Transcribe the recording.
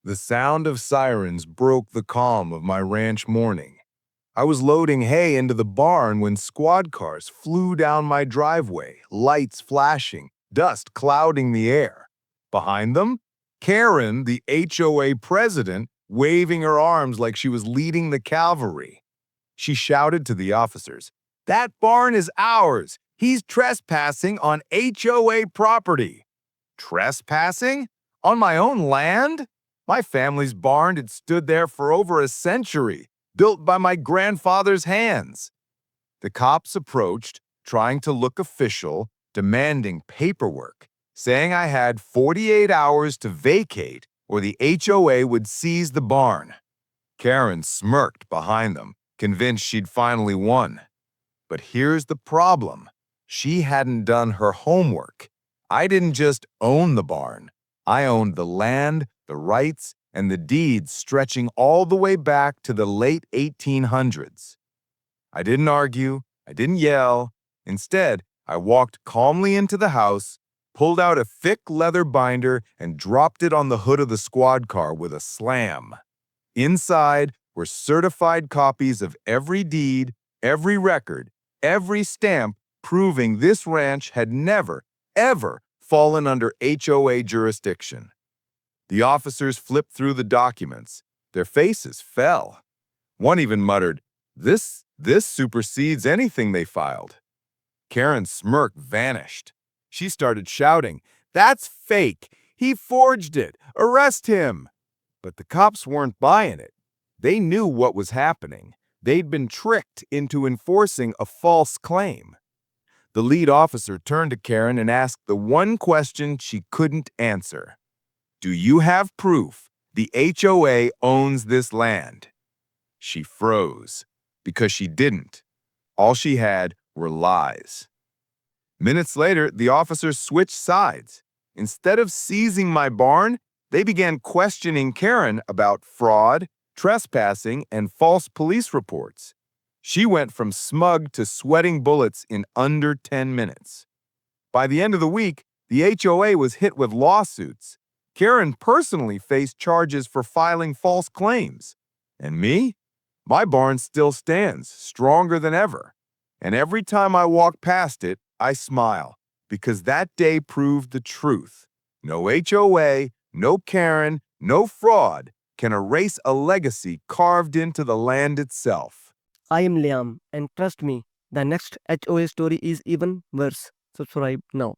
The sound of sirens broke the calm of my ranch morning. I was loading hay into the barn when squad cars flew down my driveway, lights flashing, dust clouding the air. Behind them, Karen, the HOA president, waving her arms like she was leading the cavalry. She shouted to the officers, "That barn is ours! He's trespassing on HOA property." Trespassing? On my own land? My family's barn had stood there for over a century, built by my grandfather's hands. The cops approached, trying to look official, demanding paperwork, saying I had 48 hours to vacate or the HOA would seize the barn. Karen smirked behind them, convinced she'd finally won. But here's the problem. She hadn't done her homework. I didn't just own the barn. I owned the land, the rights, and the deeds stretching all the way back to the late 1800s. I didn't argue. I didn't yell. Instead, I walked calmly into the house, pulled out a thick leather binder, and dropped it on the hood of the squad car with a slam. Inside were certified copies of every deed, every record, every stamp proving this ranch had never, ever fallen under HOA jurisdiction. The officers flipped through the documents. Their faces fell. One even muttered, This supersedes anything they filed." Karen's smirk vanished. She started shouting, "That's fake! He forged it! Arrest him!" But the cops weren't buying it. They knew what was happening. They'd been tricked into enforcing a false claim. The lead officer turned to Karen and asked the one question she couldn't answer. "Do you have proof the HOA owns this land?" She froze, because she didn't. All she had were lies. Minutes later, the officers switched sides. Instead of seizing my barn, they began questioning Karen about fraud, trespassing, and false police reports. She went from smug to sweating bullets in under 10 minutes. By the end of the week, the HOA was hit with lawsuits. Karen personally faced charges for filing false claims. And me? My barn still stands, stronger than ever. And every time I walk past it, I smile, because that day proved the truth. No HOA, no Karen, no fraud can erase a legacy carved into the land itself. I am Liam, and trust me, the next HOA story is even worse. Subscribe now.